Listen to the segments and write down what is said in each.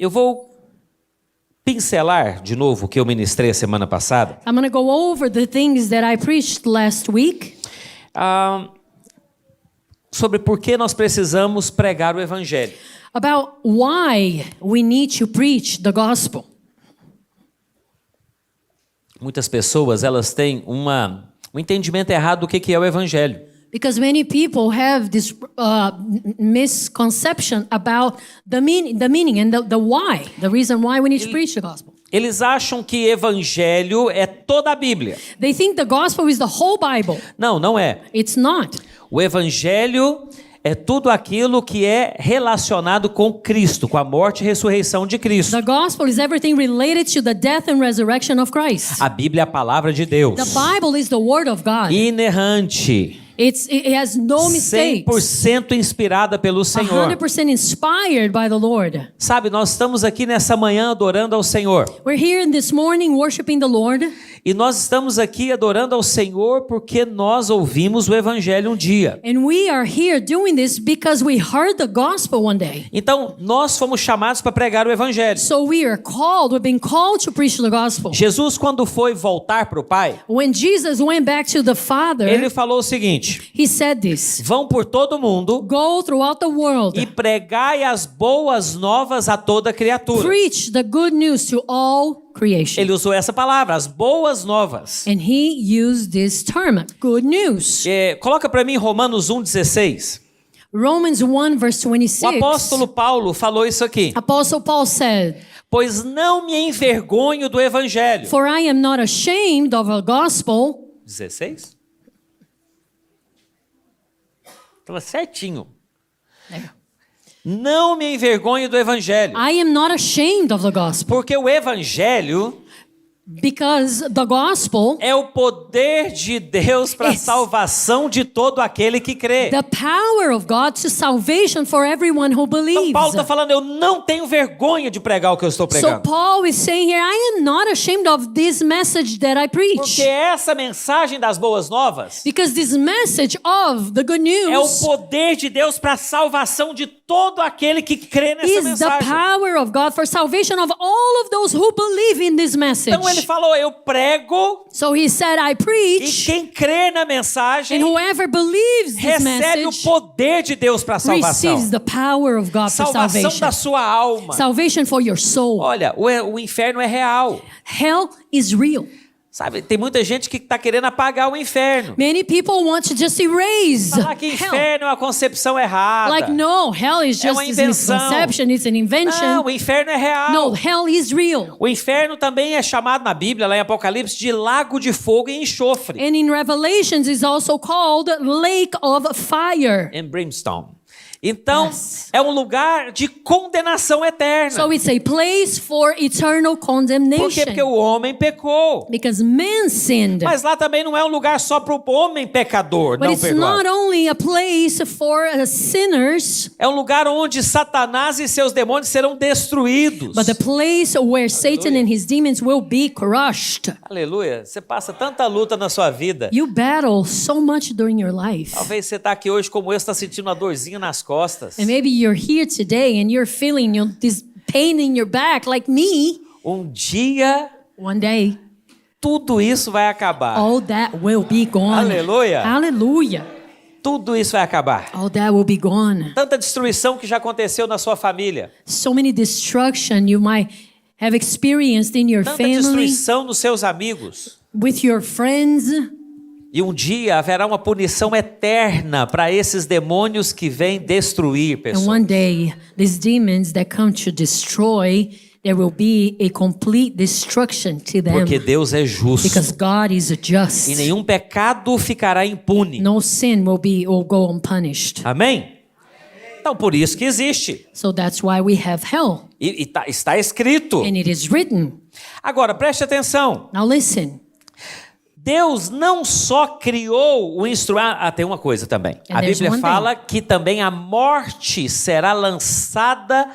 Eu vou pincelar de novo o que eu ministrei a semana passada. I'm going to go over the things that I preached last week Sobre por que nós precisamos pregar o evangelho. about why we need to preach the gospel. Muitas pessoas, elas têm um entendimento errado do que é o evangelho. Because many people have this misconception about the meaning and the why, the reason why we need to preach the gospel. Eles acham que evangelho é toda a Bíblia. They think the gospel is the whole Bible. Não, não é. It's not. O evangelho é tudo aquilo que é relacionado com Cristo, com a morte e ressurreição de Cristo. The gospel is everything related to the death and resurrection of Christ. A Bíblia é a palavra de Deus. The Bible is the word of God. Inerrante. It has no mistakes. 100% inspirada pelo Senhor. 100% inspired by the Lord. Sabe, nós estamos aqui nessa manhã adorando ao Senhor. We're here this morning worshiping the Lord. E nós estamos aqui adorando ao Senhor porque nós ouvimos o evangelho um dia. And we are here doing this because we heard the gospel one day. Então, nós fomos chamados para pregar o evangelho. So we've been called to preach the gospel. Jesus, quando foi voltar para o Pai, When Jesus went back to the Father, ele falou o seguinte: he said this: vão por todo mundo go throughout the world, e pregai as boas novas a toda criatura. preach the good news to all creation. Ele usou essa palavra, as boas novas. And he used this term, good news. Coloca para mim Romanos 1,16. Romans 1 verse O 26. apóstolo Paulo falou isso aqui. Apostle Paul said, Pois não me envergonho do evangelho. for I am not ashamed of the gospel. 16? Estava certinho. Não me envergonho do evangelho. I am not ashamed of the gospel. Porque o evangelho Because the gospel, é o poder de Deus para a It's- salvação de todo aquele que crê. the power of God to salvation for everyone who Então believes. Paulo está falando, eu não tenho vergonha de pregar o que eu estou So pregando. Paul is saying here, I am not ashamed of this message that I preach. Porque essa mensagem das boas novas Because this message of the good é o news poder de Deus para a salvação de todo aquele que crê nessa is the mensagem. power of God for salvation of all of those who believe in this message. Então ele falou, eu prego So he said, I e preach, quem crê na mensagem and whoever believes this recebe o message poder de Deus para a salvação. receives the power of God for Salvação salvation. da sua alma. Salvation for your soul. Olha, o inferno é real. Hell is real. Sabe, tem muita gente que está querendo apagar o inferno. Many people want to just erase Falar que hell. inferno é uma concepção errada. Like, no, hell is É just uma this invenção. misconception, it's an invention. Não, o inferno é real. No, hell is real. O inferno também é chamado na Bíblia, lá em Apocalipse, de lago de fogo e enxofre. And in Revelations is also called lake of fire. And brimstone. Então, Yes. é um lugar de condenação eterna. So it's a place for eternal Por quê? condemnation. Porque o homem pecou. Because man sinned. Mas lá também não é um lugar só para o homem pecador But não it's perdoar. not only a place for sinners, É um lugar onde Satanás e seus demônios serão destruídos. but the place where Satan and his demons will be crushed. Aleluia. Você passa tanta luta na sua vida. You battle so much during your life. Talvez você está aqui hoje como eu, está sentindo uma dorzinha nas costas. And maybe you're here today and you're feeling this pain in your back like me. Um dia, One day, tudo isso vai acabar. all that will be gone. Aleluia. Hallelujah. Tudo isso vai acabar. All that will be gone. Tanta destruição que já aconteceu na sua família. So many destruction you might have experienced in your Tanta family, destruição nos seus amigos. with your friends. E um dia haverá uma punição eterna para esses demônios que vêm destruir And pessoas. one day, these demons that come to destroy, there will be a complete destruction to them. Porque Deus é justo. Because God is just. E nenhum pecado ficará impune. No sin will go unpunished. Amém? Então por isso que existe. So that's why we have hell. E está escrito. And it is written. Agora, preste atenção. Now listen. Deus não só criou o instrumento. Tem uma coisa também. And A there's Bíblia one fala que também a morte será lançada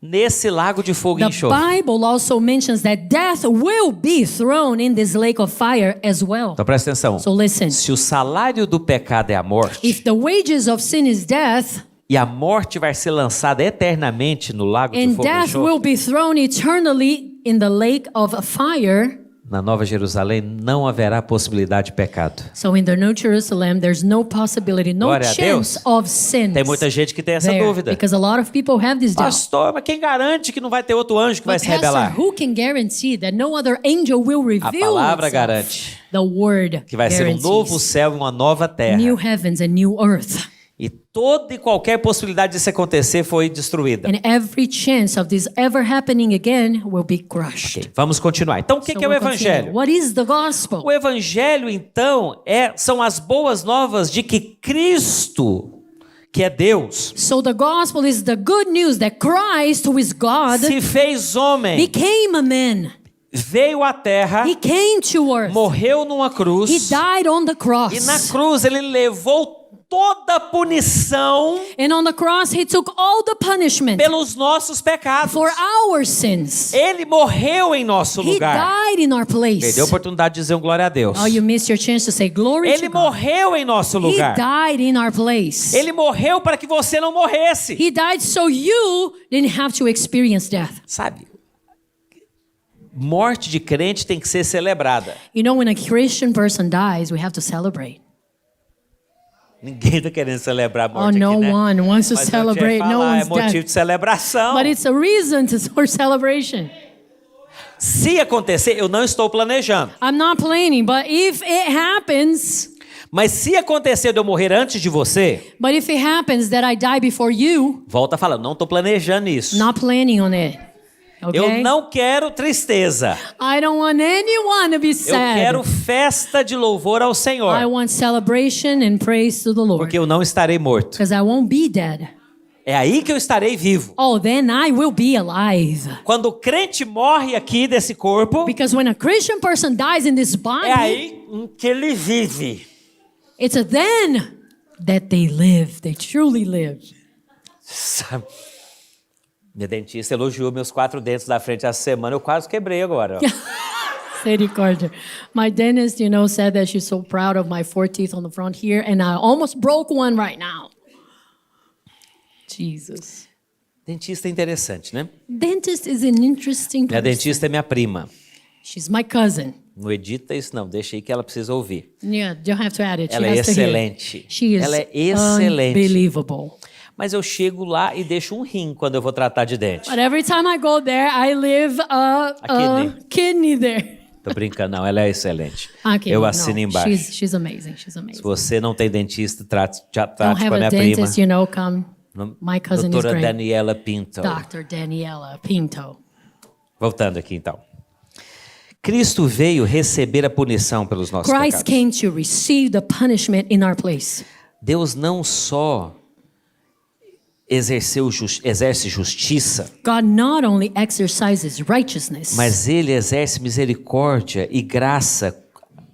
nesse lago de fogo e The enxofre. Bible also mentions that death will be thrown in this lake of fire as well. Então presta atenção. So listen. Se o salário do pecado é a morte, If the wages of sin is death, E a morte vai ser lançada eternamente no lago de And fogo e death will enxofre. be thrown eternally in the lake of fire. Na Nova Jerusalém não haverá possibilidade de pecado. So in the New Jerusalem, there's no possibility, no Glória a chance Deus. of sins Tem muita gente que tem essa there, dúvida. because a lot of people have this doubt. Pastor, mas quem garante que não vai ter outro anjo que vai But se rebelar? pastor, who can guarantee that no other angel will A reveal palavra itself? garante The word que vai ser um novo guarantees. céu e uma nova terra. New heavens and new earth. E toda e qualquer possibilidade disso acontecer foi destruída. And every chance of this ever happening again will be crushed. Ok, vamos continuar. Então, o que So é o we'll continue. evangelho? What is the gospel? O evangelho, então, são as boas novas de que Cristo, que é Deus, So the gospel is the good news that Christ, who is God, se fez homem, became a man. veio à terra, He came to earth. morreu numa He cruz, died on the cross. e na cruz ele levou toda a punição And on the cross, he took all the punishment pelos nossos pecados. for our sins. Ele morreu em nosso He lugar. died in our place. Perdeu a oportunidade de dizer um glória a Deus. Oh, you missed your chance to say glory Ele to God. morreu em nosso He lugar. died in our place. Ele morreu para que você não morresse. He died so you didn't have to experience death. Sabe? Morte de crente tem que ser celebrada. You know, when a Christian person dies, we have to celebrate. Ninguém está querendo celebrar a Oh, morte no aqui, né? one wants to Mas eu te ia celebrate no falar, é one's motivo death. de celebração. But it's a reason for celebration. Se acontecer, eu não estou planejando. I'm not planning, but if it happens, Mas se acontecer de eu morrer antes de você, but if it happens that I die before you, volta falando, não estou planejando isso. not planning on it. Okay? Eu não quero tristeza. I don't want anyone to be Eu sad. quero festa de louvor ao I Senhor. want celebration and praise to the Lord. Porque eu não estarei morto. Because I won't be dead. É aí que eu estarei vivo. Oh, then I will be alive. Quando o crente morre aqui desse corpo, Because when a Christian person dies in this body, é aí que ele vive. it's then that they live. They truly live. Sabe? Minha dentista elogiou meus 4 dentes da frente essa semana. Eu quase quebrei agora. Misericórdia. My dentist, said that she's so proud of my 4 teeth on the front here, and I almost broke one right now. Jesus. Dentista é interessante, né? Dentist is an interesting Minha person. dentista é minha prima. She's my cousin. Não edita isso não, deixa aí que ela precisa ouvir. Yeah, don't have to add it. Ela She é has to hear. excelente. She is Ela é excelente. unbelievable. Mas eu chego lá e deixo um rim quando eu vou tratar de dente. But every time I go there, I leave a kidney there. Tô brincando, não, ela é excelente. Okay, Eu no, assino embaixo. She's amazing. She's amazing. Se você não tem dentista, trate Don't com have a a minha prima. dentist, come. My cousin is Doutora great. Daniela Pinto. Dr. Daniela Pinto. Voltando aqui então. Cristo veio receber a punição pelos nossos Christ pecados. came to receive the punishment in our place. Deus não só exerce justiça, God not only exercises righteousness, mas Ele exerce misericórdia e graça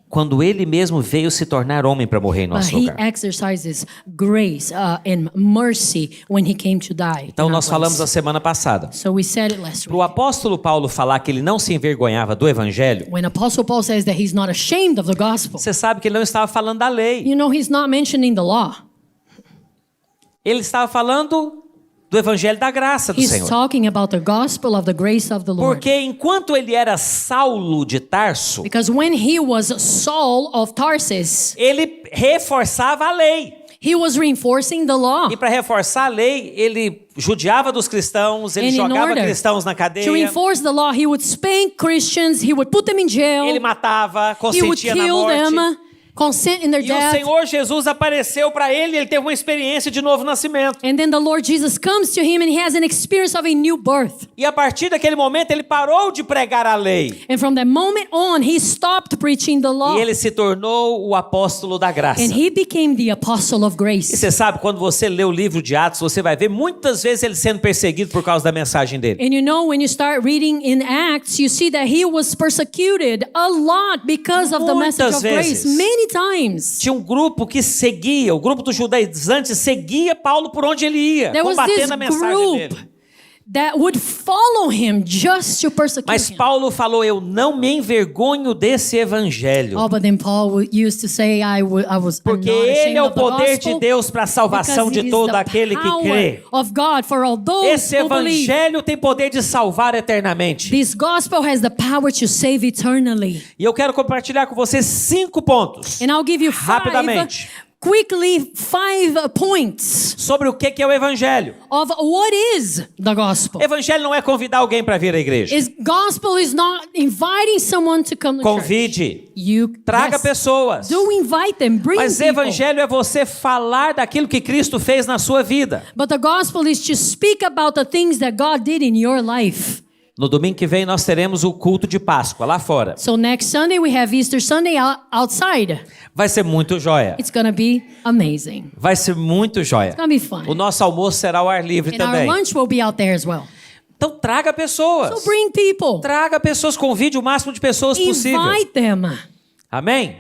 quando Ele mesmo veio se tornar homem para morrer em but nosso He lugar. exercises grace and mercy when He came to die. Então in our nós falamos a place. semana passada. So we said it last Para o week. apóstolo Paulo falar que ele não se envergonhava do evangelho, When Apostle Paul says that he's not ashamed of the gospel, você sabe que ele não estava falando da lei. he's not mentioning the law. Ele estava falando do evangelho da graça do He's Senhor. talking about the gospel of the grace of the Lord. Porque enquanto ele era Saulo de Tarso, Because when he was Saul of Tarsus, ele reforçava a lei. he was reinforcing the law. E para reforçar a lei, ele judiava dos cristãos, ele And in jogava order cristãos na To cadeia, reinforce the law, he would spank Christians, he would put them in jail, ele matava, he would consentia na kill morte. them, consent in their E o death. Senhor Jesus apareceu para ele, ele teve uma experiência de novo nascimento. And then the Lord Jesus comes to him and he has an experience of a new birth. E a partir daquele momento ele parou de pregar a lei. And from that moment on, he stopped preaching the law. E ele se tornou o apóstolo da graça. And he became the apostle of E grace. você sabe, quando você lê o livro de Atos, você vai ver muitas vezes ele sendo perseguido por causa da mensagem dele. And when you start reading in Acts, you see that he was persecuted a lot because of the message Muitas of grace. vezes. Many times. Tinha um grupo que seguia, o grupo dos judaizantes seguia Paulo por onde ele ia, There was this combatendo a mensagem group dele. that would follow him just to persecute Mas him. Paulo falou, eu não me envergonho desse evangelho. Oh, but then Paul used to say, I'm Porque not ele ashamed é o of the poder de gospel, Deus para a salvação because it de is todo the aquele que power crê. of God for all those Esse who believe. evangelho tem poder de salvar eternamente. This gospel has the power to save eternally. E eu quero compartilhar com vocês 5 pontos, And I'll give you rapidamente, quickly 5 points sobre o que é o evangelho. of what is the gospel. Evangelho não é convidar alguém para vir à igreja. Gospel is not inviting someone to come to church. Convide, You traga yes, pessoas. do invite them, bring Mas people. evangelho é você falar daquilo que Cristo fez na sua vida. But the gospel is to speak about the things that God did in your life. No domingo que vem nós teremos o culto de Páscoa lá fora. So next Sunday we have Easter Sunday outside. Vai ser muito joia. It's gonna be amazing. Vai ser muito joia. It's gonna be fun. O nosso almoço será ao ar livre And também. our lunch will be out there as well. Então traga pessoas. So bring people. Traga pessoas, convide o máximo de pessoas possível. Invite them. Amém?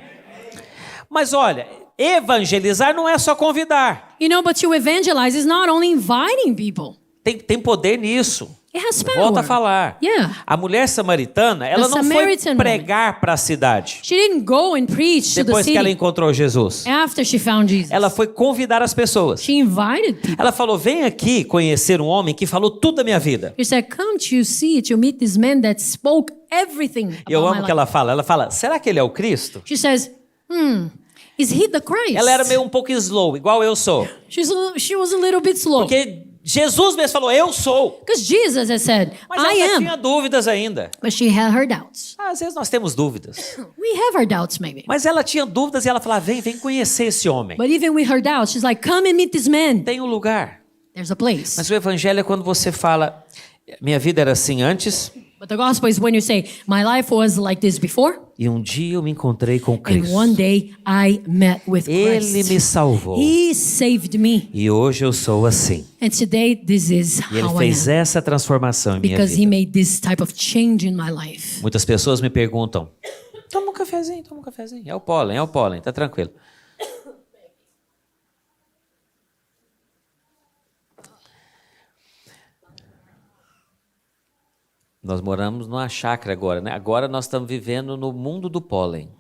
Mas olha, evangelizar não é só convidar. You know, but to evangelize is not only inviting people. Tem poder nisso. It has power. Volta a falar. Yeah. A mulher samaritana, ela não foi Samaritan pregar para a cidade She didn't go and preach to the depois que ela city encontrou Jesus. after she found Jesus. Ela foi convidar as pessoas. She invited people. Ela falou, vem aqui conhecer um homem que falou tudo da minha vida. She said, come to meet this man that spoke everything E eu about my amo o que life. ela fala, será que ele é o Cristo? She says, is he the Christ? Ela era meio um pouco slow, igual eu sou. She was a little bit slow. Porque Jesus mesmo falou, eu sou. Because Jesus has said, Mas I ela já am. tinha dúvidas ainda. But she had her doubts. Às vezes nós temos dúvidas. We have our doubts maybe. Mas ela tinha dúvidas e ela falava, vem conhecer esse homem. But even with her doubts, she's like, come and meet this man. Tem um lugar. There's a place. Mas o evangelho é quando você fala, minha vida era assim antes, But the gospel is when you say, my life was like this before, e um dia eu me encontrei com and Cristo. one day I met with Ele Christ. me salvou. He saved me. E hoje eu sou assim. And today, this is E ele how I fez am. essa transformação em minha Because he vida. made this type of change in my life. Muitas pessoas me perguntam, toma um cafezinho. É o pólen, tá tranquilo. Nós moramos numa chácara agora, né? Agora nós estamos vivendo no mundo do pólen.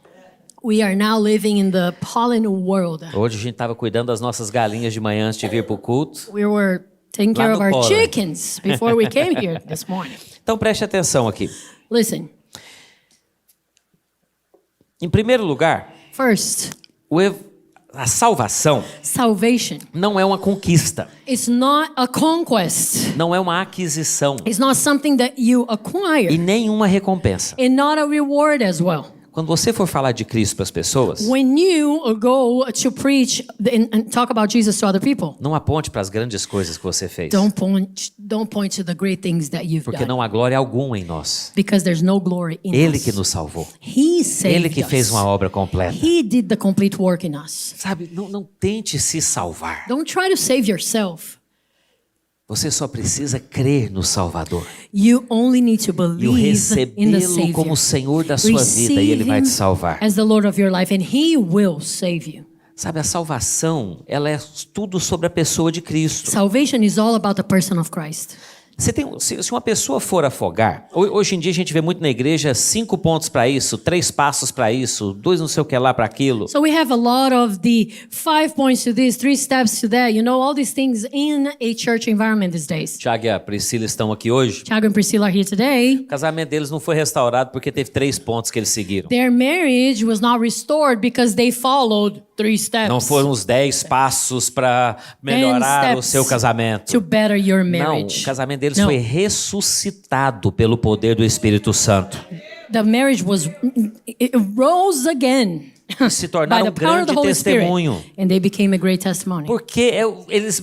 We are now living in the pollen world. Hoje a gente estava cuidando das nossas galinhas de manhã antes de vir para o culto. We were taking care Lá of no our pólen. chickens before we came here this morning. Então preste atenção aqui. Listen, Em primeiro lugar, first, a salvação salvation. não é uma conquista, It's not a conquest. não é uma aquisição It's not something that you e acquire. nenhuma recompensa. And not a reward as well. Quando você for falar de Cristo para as pessoas, When you go to preach and talk about Jesus to other people, não aponte para as grandes coisas que você fez, don't point to the great things that you've porque done. não há glória alguma em nós. Because there's no glory in Ele us. que nos salvou, He saved Ele que fez us. uma obra completa. He did the complete work in us. Sabe, não tente se salvar. Don't try to save yourself. Você só precisa crer no Salvador You only need to e o believe in the recebê-lo Savior. como Senhor da sua vida e Ele vai te salvar. as the Lord of your life, and He will save you. Sabe, a salvação, ela é tudo sobre a pessoa de Cristo. Salvation is all about the person of Christ. Se uma pessoa for afogar, hoje em dia a gente vê muito na igreja 5 pontos para isso, 3 passos para isso, 2 não sei o que lá para aquilo. So we have a lot of the 5 points to this, 3 steps to that, you know, all these things in a church environment these days. Tiago e a Priscila estão aqui hoje. Tiago and Priscilla are here today. O casamento deles não foi restaurado porque teve 3 pontos que eles seguiram. Their marriage was not restored because they followed 3 steps. Não foram os 10 passos para melhorar o steps seu casamento. to better your Não, marriage. o casamento deles No. foi ressuscitado pelo poder do Espírito Santo. The marriage it rose again Se by tornaram the um power of the grande Holy Spirit, testemunho. and they became a great testimony. Porque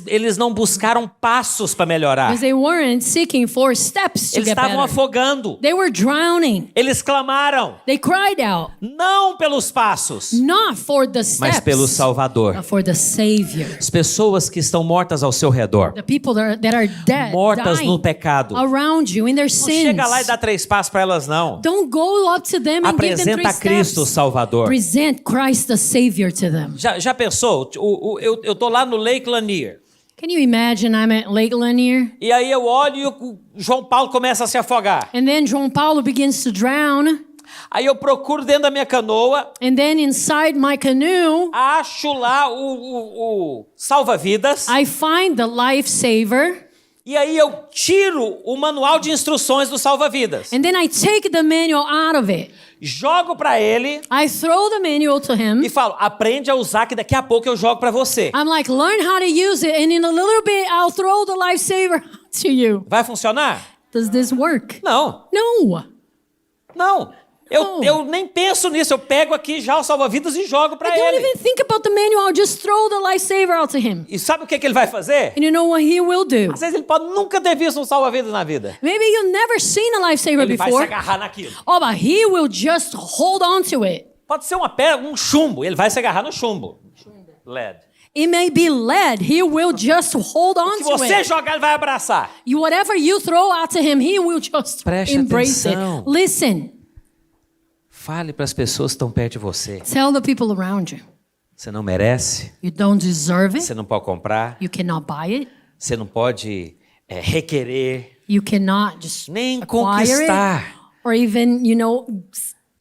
eles não buscaram passos para melhorar. Because they weren't seeking for steps to Eles get estavam better. afogando. They were drowning. Eles clamaram, They cried out, não pelos passos, not for the steps, mas pelo Salvador. but for the Savior. As pessoas que estão mortas ao seu redor, The people that are dead, mortas no dying pecado. Não around you in their sins. chega lá e dá 3 passos para elas, não. Don't go up to them and give them 3 Apresenta Cristo, o steps. Salvador. Present Christ the Savior to them. Já pensou? Eu tô lá no Lake Lanier. Can you imagine I'm at Lake Lanier? E aí eu olho e o João Paulo começa a se afogar. And then João Paulo begins to drown. Aí eu procuro dentro da minha canoa, And then inside my canoe, acho lá o salva-vidas. I find the lifesaver. E aí eu tiro o manual de instruções do salva-vidas. And then I take the manual out of it. Jogo para ele I throw the manual to him. e falo, aprende a usar que daqui a pouco eu jogo para você. I'm like, learn how to use it. And in a little bit, I'll throw the lifesaver to you. Vai funcionar? Does this work? Não, No. não. Não. Eu nem penso nisso. Eu pego aqui já o salva-vidas e jogo para I don't ele. even think about the manual. I'll just throw the lifesaver out to him. E sabe o que ele vai fazer? And you know what he will do? Às vezes ele pode nunca ter visto um salva-vidas na vida. Maybe you've never seen a lifesaver Ele vai se before. agarrar naquilo. Oh, but he will just hold on to it. Pode ser uma pedra, um chumbo. Ele vai se agarrar no chumbo. LED. It may be lead. He will just hold on Se to você it. jogar, ele vai abraçar. Whatever you throw out to him, he will just Preste embrace atenção. it. Listen, Fale para as pessoas que estão perto de você. tell the people around you. Você não merece, You don't deserve it. você não pode comprar, You cannot buy it. você não pode requerer, You cannot just nem acquire conquistar. it. Or even,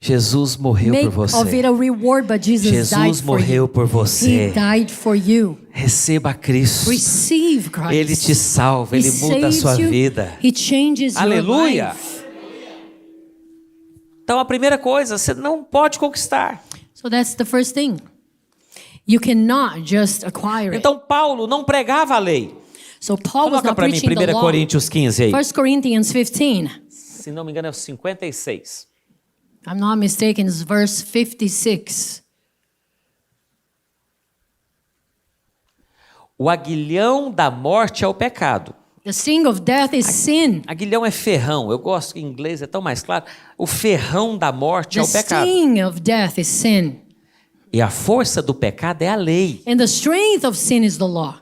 Jesus morreu make por of it você. a reward, but Jesus died Jesus for morreu you. por He você. died for you. Receba Cristo. Receive Christ. Ele te salva, He ele muda a saves sua you. vida. He changes Aleluia. your life. Então a primeira coisa, você não pode conquistar. So that's the first thing. You cannot just acquire it. Então Paulo não pregava a lei. So Paul was Coloca not para mim preaching the 1 law. Coríntios 15 aí. 1 Corinthians 15. Se não me engano é o 56. I'm not mistaken, it's verse 56. O aguilhão da morte é o pecado. The sting of death is sin. Aguilhão é ferrão. Eu gosto que em inglês é tão mais claro. O ferrão da morte é The o pecado. sting of death is sin. E a força do pecado é a lei. And the strength of sin is the law.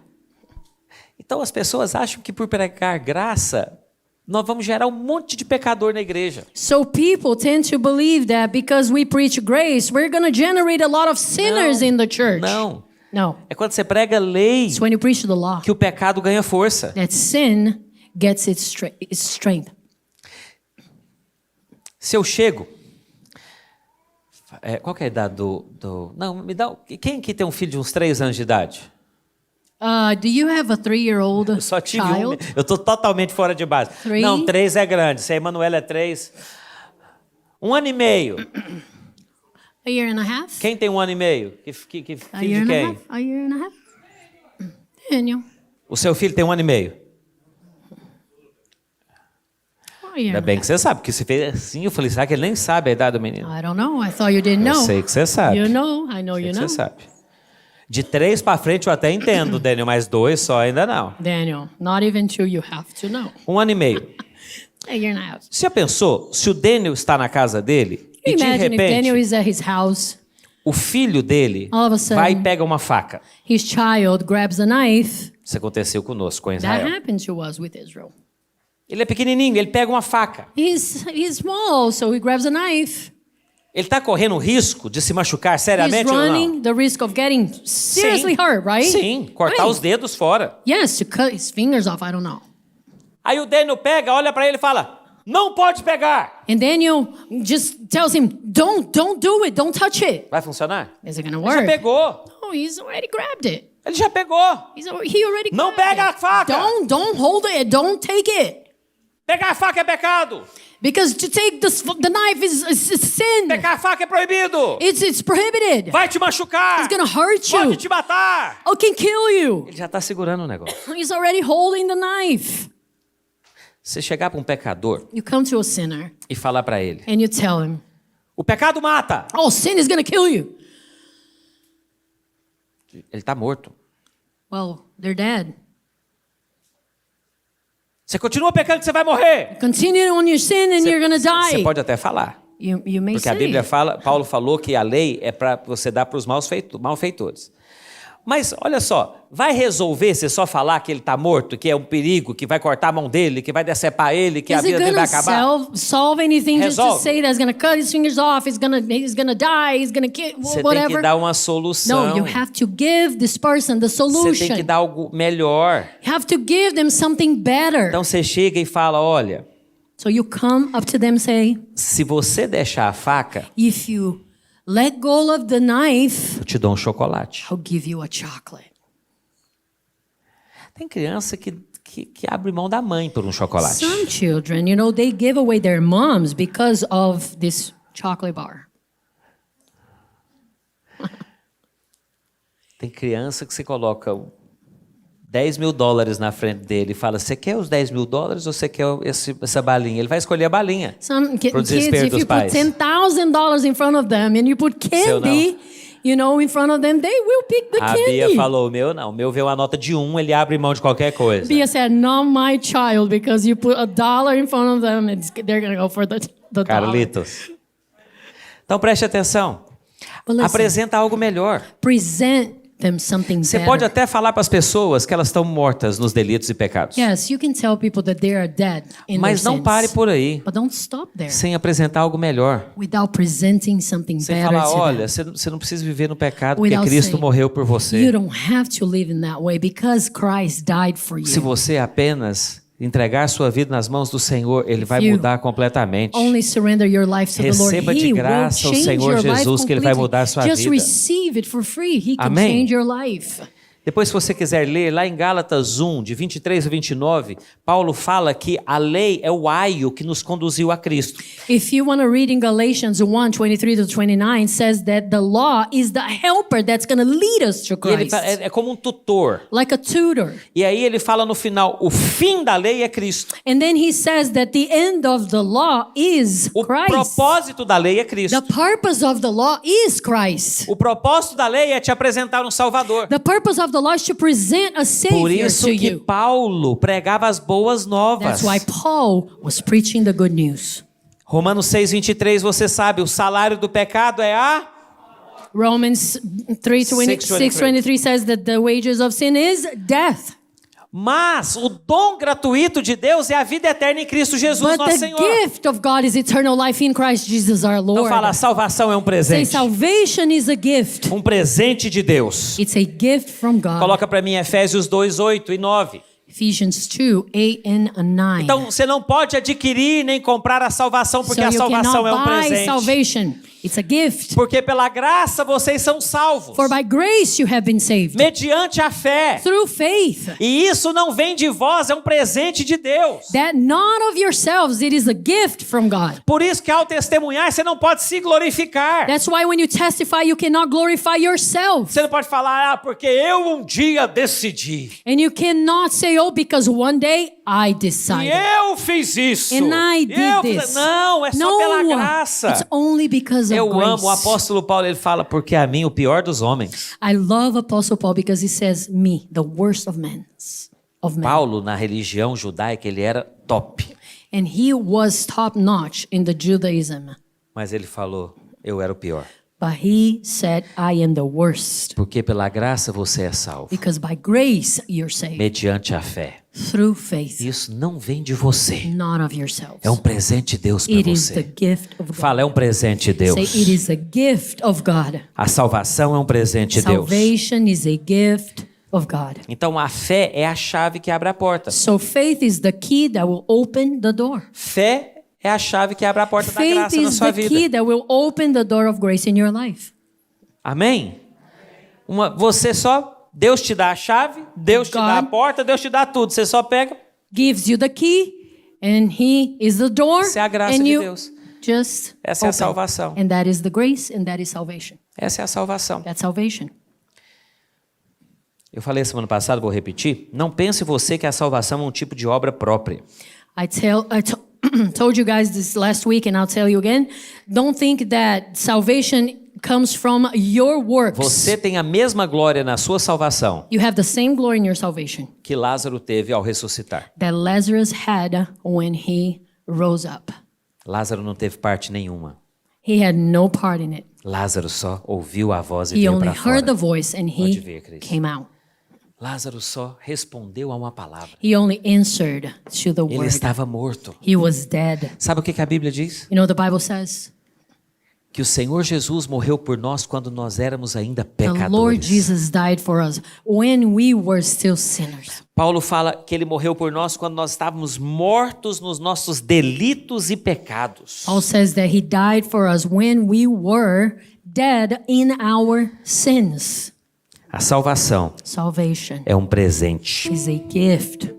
Então as pessoas acham que por pregar graça, nós vamos gerar um monte de pecador na igreja. So people tend to believe that because we preach grace, we're going to generate a lot of sinners in the church. Não. No. É quando você prega lei It's when you preach the law que o pecado ganha força. that sin gets its strength. Se eu chego... qual que é a idade do... Não, me dá... Quem que tem um filho de uns 3 anos de idade? Do you have a 3-year-old Eu só tive child? Eu tô totalmente fora de base. 3? Não, 3 é grande. Se a Emanuela é 3... 1 ano e meio. A year and a half? Quem tem 1 ano e meio? A Filho year de and a quem? half? A year and a half? Daniel. O seu filho tem 1 ano e meio. A year Ainda and a bem que você sabe, porque você fez assim, eu falei, será que ele nem sabe a idade do menino? half. I don't know. I thought you didn't Eu know. sei que você sabe. You know. I know Sei you que know. você sabe. De 3 para frente eu até entendo, Daniel, mas 2 só ainda não. Daniel, not even 2 you have to know. 1 ano e meio. A year and a half. Você já pensou, se o Daniel está na casa dele Can e you de imagine if Daniel repente is at his house, o filho dele All of a sudden- vai e pega uma faca? his child grabs a knife? Isso aconteceu conosco, com That Israel. happened to us with Israel. Ele é pequenininho, ele pega uma faca. He's small, so he grabs a knife. Ele está correndo o risco de se machucar He's seriamente ou não? running the risk of getting seriously hurt, right? Sim, cortar Right. os dedos fora. Yes, to cut his fingers off, I don't know. Aí o Daniel pega, olha para ele e fala, não pode pegar. And Daniel just tells him, don't do it, don't touch it. Vai funcionar? Is it gonna Ele já work? pegou. Oh, he's already grabbed it. Ele já pegou. He already Não grabbed pega it. a faca. Don't hold it, don't take it. Pegar a faca é pecado. Because to take the knife is sin. Pegar a faca é proibido. It's prohibited. Vai te machucar. It's gonna hurt you. Pode te matar. Oh, can kill you. Ele já está segurando o negócio. He's already holding the knife. Você chegar para um pecador You come to a sinner e falar para ele, and you tell him, o pecado mata. oh, sin is gonna kill you. Ele está morto. Well, they're dead. Você continua pecando que você vai morrer. Continue on your sin and you're gonna Você die. pode até falar. You may Porque a say Bíblia it. fala, Paulo falou que a lei é para você dar para os malfeitores. Mas olha só, vai resolver você só falar que ele está morto, que é um perigo, que vai cortar a mão dele, que vai decepar ele, que a Is it vida dele vai gonna acabar? solve anything just to Resolve. say that it's gonna cut his fingers off, he's gonna die, he's gonna kill, Você tem whatever? que dar uma solução. No, you have to give this person the Você tem solution. que dar algo melhor. You have to give them something better. Então você chega e fala, olha, So you come up to them and say, se você deixar a faca, if you let go of the knife, eu te dou um chocolate. I'll give you a chocolate. Tem criança que abre mão da mãe por um chocolate. Some children, they give away their moms because of this chocolate bar. Tem criança que você coloca $10.000 na frente dele e fala, você quer os $10.000 ou você quer essa balinha? Ele vai escolher a balinha. Some Pro kids, desespero if dos you put pais. $10,000 in front of them and you put Seu candy, in front of them, they will pick the A candy. Bia falou, o meu não. O meu vê uma nota de 1, ele abre mão de qualquer coisa. Bia said, not my child, because you put $1 in front of them, they're going to go for the dollar. Carlitos. Então preste atenção. But listen, Apresenta algo melhor. present them something Você better. pode até falar para as pessoas que elas estão mortas nos delitos e pecados. Yes, you can tell people that they are dead in Mas their não sins. pare por aí, But don't stop there sem apresentar algo melhor. without presenting something Sem better falar, to olha, them. você não precisa viver no pecado porque Without Cristo saying, morreu por You você. don't have to live in that way because Christ died for Se you. você apenas entregar sua vida nas mãos do Senhor, Ele vai you mudar completamente. Only surrender your life to the Lord. Receba de He graça will o change Senhor your life Jesus, que Ele vai completely. mudar a sua Just vida. receive it for free. He can Amém? change your life. Depois, se você quiser ler, lá em Gálatas 1, de 23 a 29, Paulo fala que a lei é o aio que nos conduziu a Cristo. If you want to read in Galatians 1:23-29, says that the law is the helper that's going to lead us to E ele Christ. é como um tutor. Like a tutor. E aí ele fala no final, o fim da lei é Cristo. And then he says that the end of the law is O Christ. propósito da lei é The Cristo. purpose of the law is Christ. O propósito da lei é te apresentar um Salvador. The purpose of the law is to present a Por savior isso to que you. Paulo pregava as boas novas. That's why Paul was preaching the good news. Romanos 6:23, você sabe, o salário do pecado é a... Romans 6:23 says that the wages of sin is death. Mas o dom gratuito de Deus é a vida eterna em Cristo Jesus, But nosso the Senhor. gift of God is eternal life in Christ Jesus our Então Lord. fala, a salvação é um Say presente. salvation is a gift. Um presente de Deus. It's a gift from God. Coloca para mim Efésios 2:8 e 9. Ephesians 2:8 and 9. Então você não pode adquirir nem comprar a salvação porque a so you salvação cannot é um buy presente. salvation. It's a gift. Porque pela graça vocês são salvos. For by grace you have been saved. Mediante a fé. Through faith. E isso não vem de vós, é um presente de Deus. That not of yourselves, it is a gift from God. Por isso que ao testemunhar você não pode se glorificar. That's why when you testify, you cannot glorify yourself. Você não pode falar, porque eu um dia decidi. And you cannot say, oh, because one day I E decided. eu fiz isso. And I did this. Não, é só pela graça. It's only because of Eu grace. amo o apóstolo Paulo, ele fala, porque a mim o pior dos homens. I love Apostle Paul because he says, me, the worst of men. Paulo, na religião judaica, ele era top. And he was top notch in the Judaism. Mas ele falou, eu era o pior. But he said, I am the worst. Porque pela graça você é salvo. Because by grace you're saved. Mediante a fé. Through faith. Isso não vem de você. Not of yourselves. É um presente de Deus para It is the você. gift of God. Fala, é um presente de Deus. Say, it is a gift of God. A salvação é um presente de Deus. Salvation is a gift of God. Então a fé é a chave que abre a porta. So faith is the key that will open the door. Fé é a chave que abre a porta da Faith graça na is sua the vida. key that will open the door of grace in your life. Amém? Você só, Deus te dá a chave, Deus te dá a God porta, Deus te dá tudo. Você só pega. gives you the key and he is the door. Essa é a graça and de you Deus. just Essa é a open. salvação. And that is the grace and that is salvation. Essa é a salvação. That's salvation. Eu falei semana passada, vou repetir. Não pense você que a salvação é um tipo de obra própria. Told you guys this last week and I'll tell you again. Don't think that salvation comes from your works. Você tem a mesma glória na sua salvação You have the same glory in your salvation que Lázaro teve ao ressuscitar. that Lazarus had when he rose up. Lázaro não teve parte nenhuma. He had no part in it. Lázaro só ouviu a voz e He veio only para heard the fora. voice and Pode he ver, Cris. came out. Lázaro só respondeu a uma palavra. He only answered to the Ele word. estava morto. He was dead. Sabe o que a Bíblia diz? You know what the Bible says? Que o Senhor Jesus morreu por nós quando nós éramos ainda The Lord pecadores. Jesus died for us when we were still sinners. Paulo fala que ele morreu por nós quando nós estávamos mortos nos nossos delitos e pecados. Paul says that he died for us when we were dead in our sins. A salvação Salvation é um presente. is a gift.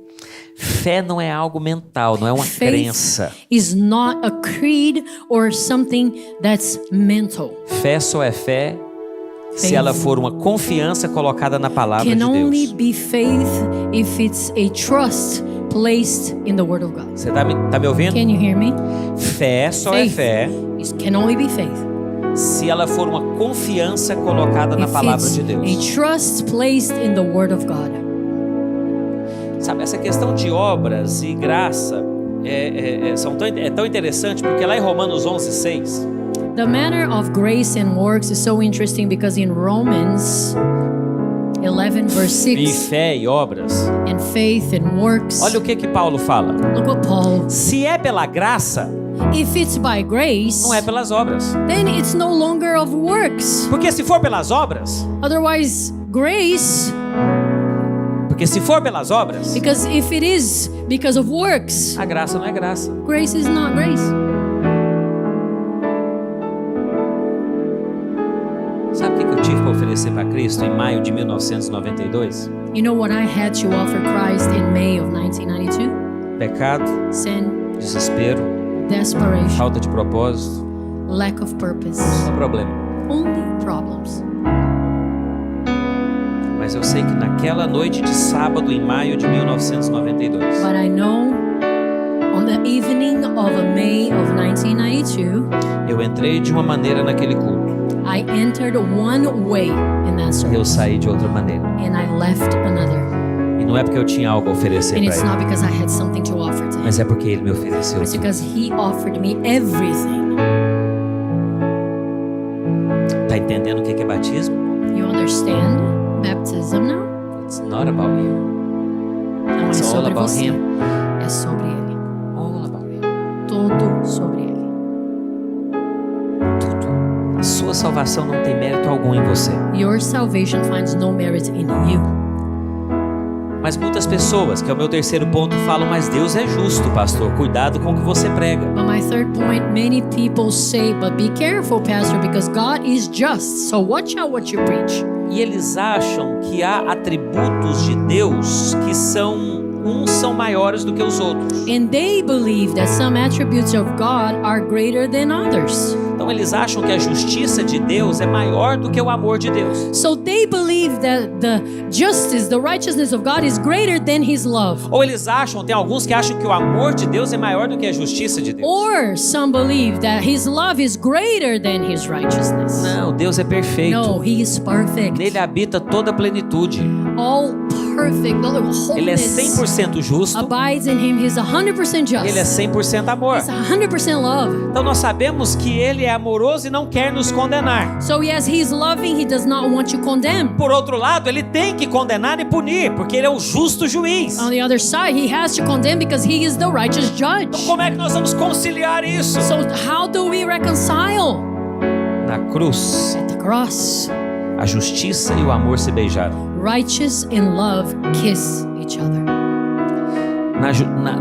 Fé não é algo mental, não é uma crença. Faith is not a creed or something that's mental. Fé só é fé se ela for uma confiança colocada na palavra Can de only Deus. be faith if it's a trust placed in the Word of God. Você tá me ouvindo? Can you hear me? Fé só é Faith fé is, can only be faith se ela for uma confiança colocada na if palavra it's de Deus. a trust placed in the Word of God. Sabe, essa questão de obras e graça é tão interessante, porque lá em Romanos 11:6, The matter of grace and works is so interesting because in Romans 11 verse e 6, fé e obras, and faith and works, olha o que Paulo fala. look what Paul, Se é pela graça, if it's by grace, não é pelas obras. then it's no longer of works. Porque se for pelas obras, Otherwise, grace, because if it is because of works, a graça não é graça. grace is not grace. Sabe o que eu tive para oferecer para Cristo em maio de 1992? You know what I had to offer Christ in May of 1992? Pecado, Sin, desespero, desperation, falta de propósito, lack of purpose, não é problema. only problems. Mas eu sei que naquela noite de sábado em maio de 1992, But I know on the evening of May of 1992, eu entrei de uma maneira naquele culto I entered one way in that e eu service saí de outra maneira. and I left another. E não é porque eu tinha algo a oferecer And para it's ele, not because I had something to offer to him. mas é porque ele me ofereceu It's tudo. because he offered me everything. Tá entendendo o que é batismo? You understand baptism now? It's not about you. Não é It's all sobre about você. him. É sobre ele. All about you. Tudo sobre ele. Tudo. A sua salvação não tem mérito algum em você. Your salvation finds no merit in you. Mas muitas pessoas, que é o meu terceiro ponto, falam: mas Deus é justo, pastor. Cuidado com o que você prega. But my third point, many people say, but be careful, pastor, because God is just. So watch out what you preach. E eles acham que há atributos de Deus que uns são maiores do que os outros. And they believe that some attributes of God are greater than others. Então eles acham que a justiça de Deus é maior do que o amor de Deus. So they believe that the justice, the righteousness of God is greater than his love. Ou eles acham, tem alguns que acham que o amor de Deus é maior do que a justiça de Deus. Or some believe that his love is greater than his righteousness. Não, Deus é perfeito. No, he is perfect. Nele habita toda a plenitude. All perfect. All Ele é wholeness 100% justo. abides in him. He's 100% just. Ele é 100% amor. He's 100% love. Então nós sabemos que Ele é amoroso e não quer nos condenar. So yes, he's loving. He does not want to condemn. Por outro lado, Ele tem que condenar e punir, porque Ele é o justo juiz. On the other side, he has to condemn because he is the righteous judge. Então como é que nós vamos conciliar isso? So how do we reconcile? Na cruz, At the cross, a justiça e o amor se beijaram. righteous and love kiss each other.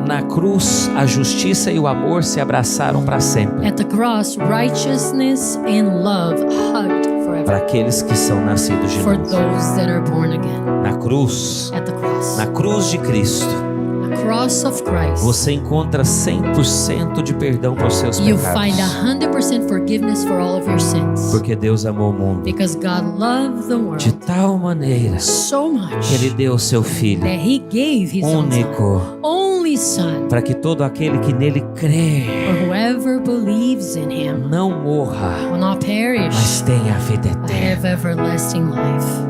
Na cruz, a justiça e o amor se abraçaram para sempre. At the cross, righteousness and love hugged Para forever aqueles que são nascidos de for novo. those that are born again. Na cruz, At the cross, na cruz de Cristo, the cross of Christ, você encontra 100% de perdão para os seus you pecados. find 100% forgiveness for all of your sins. Porque Deus amou o mundo Because God loved the de world tal maneira so que Ele much deu o seu Filho that he gave his own único, son, only son, para que todo aquele que nele crê for whoever believes in him não morra, will not mas perish, tenha a vida but eterna. have everlasting life.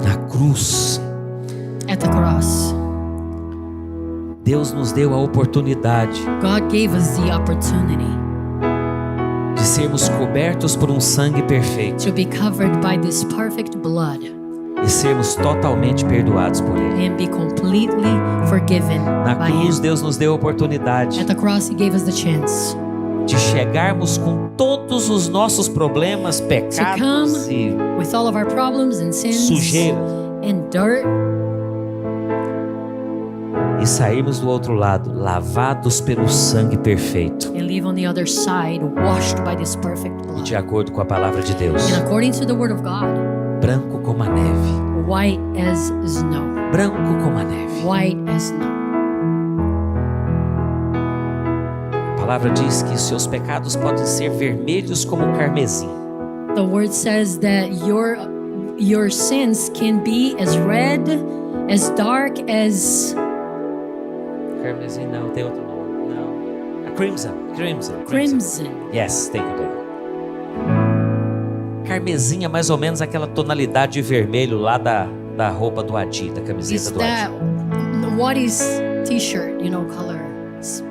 Na cruz, At the cross, Deus nos deu a oportunidade God gave us the opportunity de sermos cobertos por um sangue perfeito to be covered by this perfect blood e sermos totalmente perdoados por Ele. and be completely forgiven Na by cruz, Him. Deus nos deu a oportunidade At the cross, He gave us the chance de chegarmos com todos os nossos problemas, pecados e with all of our problems and sins sujeira and dirt e sairmos do outro lado, lavados pelo sangue perfeito, and leave on the other side washed by this perfect e de blood. acordo com a palavra de Deus, And according to the Word of God, branco como a neve, white as snow. branco como a neve. White as snow. A palavra diz que os seus pecados podem ser vermelhos como o carmesim. The Word says that your sins can be as red, as dark as Carmesim não, tem outro nome. Não. Crimson. crimson. Yes, thank you, David. Carmesim é mais ou menos aquela tonalidade de vermelho lá da roupa do Adi, da camiseta Is do that Adi. what is t-shirt, color? It's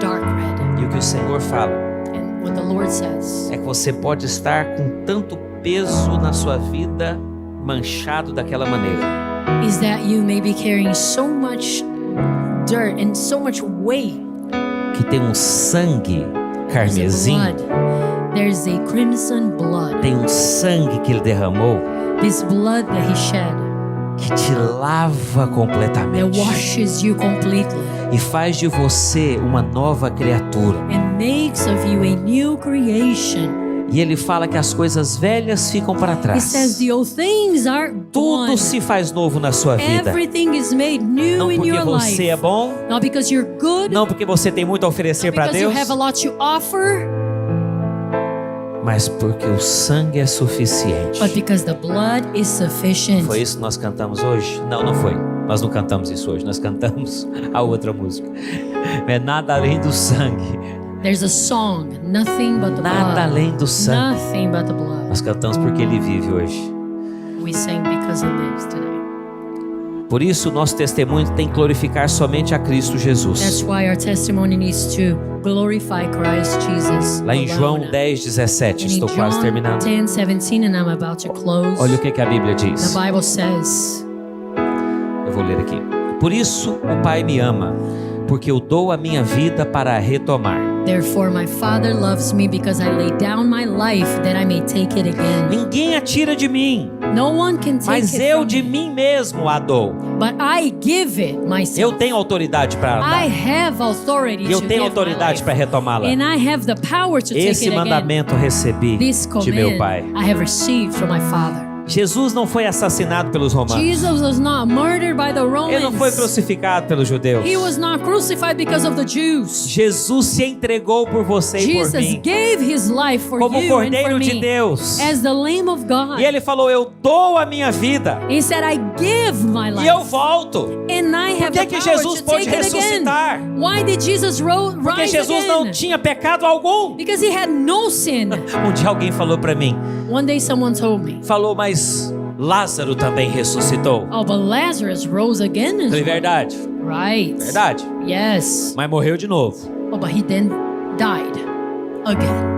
dark red. E o que o Senhor fala And what the Lord says é que você pode estar com tanto peso na sua vida manchado daquela maneira, is that you may be carrying so much dirt and so much weight. que tem um sangue There's a carmesim, blood. There's a crimson blood. tem um sangue que Ele derramou This blood that He shed que te lava that completamente washes you completely e faz de você uma nova criatura. and makes of you a new creation. E Ele fala que as coisas velhas ficam para He trás. says the old things are Tudo gone. se faz novo na sua vida. Everything is made new Não in porque your você life. é bom, Not because you're good, não porque você tem muito a oferecer para because you Deus, have a lot to offer, mas porque o sangue é suficiente. but because the blood is sufficient. Foi isso que nós cantamos hoje? Não, não foi. Nós não cantamos isso hoje. Nós cantamos a outra música. É nada além do sangue. There's a song, nothing but the Nada blood. além do sangue. Nothing but the blood. Nós cantamos porque Ele vive hoje. We sing because He lives today. Por isso, nosso testemunho tem que glorificar somente a Cristo That's Jesus. why our testimony needs to glorify Christ Jesus. Lá em João alone. 10:17, And in estou quase John terminando. 10:17, and I'm about to close. Olha o que a Bíblia diz. The Bible says, Eu vou ler aqui. Por isso o Pai me ama, porque eu dou a minha vida para retomar. therefore my Father loves me because I lay down my life that I may take it again. Ninguém a tira de mim, No one can take mas it eu from de me, mim mesmo a dou. but I give it myself. Eu tenho autoridade para I dar. have authority E eu to tenho give my autoridade life. para retomá-la. And I have the power to take Esse it again. mandamento eu recebi This de meu command Pai. I have received from my Father. Jesus não foi assassinado pelos romanos. Jesus was not murdered by the Ele não foi Romans. crucificado pelos judeus. He was not crucified because of the Jews. Jesus se entregou por você e por Jesus mim, gave His life for como you and for Cordeiro de me Deus. as the Lamb of God. E Ele falou: eu dou a minha vida He said, I give my e eu life volto. and I have Por the que power Jesus to pôde take it again. ressuscitar? Why did Jesus Porque rise Jesus again? não tinha pecado algum. Because He had no sin. Um dia alguém falou para mim, One day someone told me, falou, mas Lázaro também ressuscitou. oh, but Lazarus rose again as Falei, well. verdade, Right. verdade. Yes. Mas morreu de novo. Oh, but he then died again.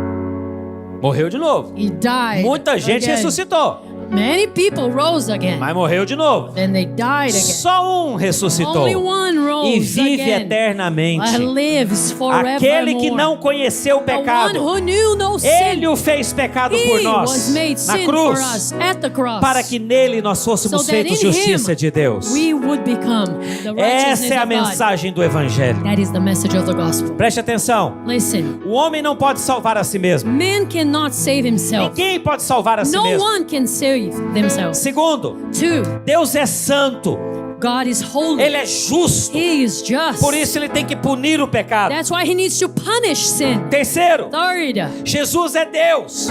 Morreu de novo. He died. Muita gente again. ressuscitou, Many people rose again. mas morreu de novo. Then they died again. Só um ressuscitou Only one rose e vive again. eternamente. But lives forevermore. Aquele que não conheceu o The one pecado, who knew no sin. Ele o fez pecado por He nós was made na sin for cruz, us at the cross. para que nele nós so fôssemos that feitos in justiça him de Deus. we would become the righteousness Essa é a of God. mensagem do Evangelho. That is the message of the gospel. Preste atenção. Listen, O homem não pode salvar a si mesmo. man cannot save himself. Ninguém pode salvar a si No mesmo. one can save themselves. Segundo, Two, Deus é santo. God is holy. Ele é justo. He is just. Por isso ele tem que punir o pecado. That's why He needs to punish sin. Terceiro, Third, Jesus é Deus.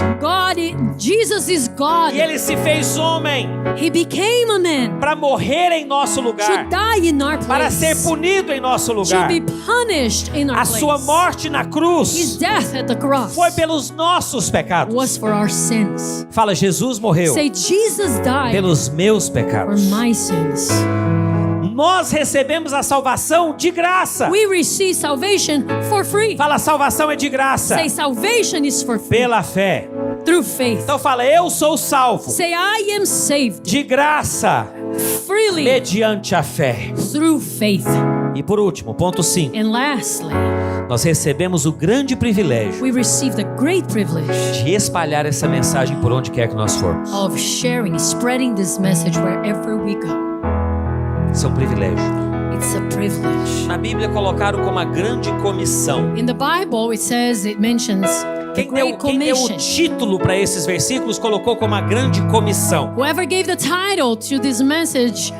Jesus is God. E ele se fez homem He became a man para morrer em nosso to lugar, die in our place. para ser punido em nosso to lugar. be punished in our A place. sua morte na His cruz death at the cross foi pelos nossos pecados. was for our sins. Fala, Jesus morreu Say, Jesus died pelos meus for pecados. my sins. Nós recebemos a salvação de graça. We receive salvation for free. Fala, salvação é de graça. Say salvation is for free. Pela fé. Through faith. Então fala, eu sou salvo. Say I am saved. De graça. Freely. Mediante a fé. Through faith. E por último, ponto 5. And lastly, Nós recebemos o grande privilégio we receive the great privilege de espalhar essa mensagem por onde quer que nós formos. of sharing, spreading this message wherever we go. Isso é um privilégio. It's a privilege. Na Bíblia colocaram como a grande comissão. In the Bible, it mentions the Quem deu Great o Commission. título para esses versículos colocou como a grande comissão. Whoever gave the title to this message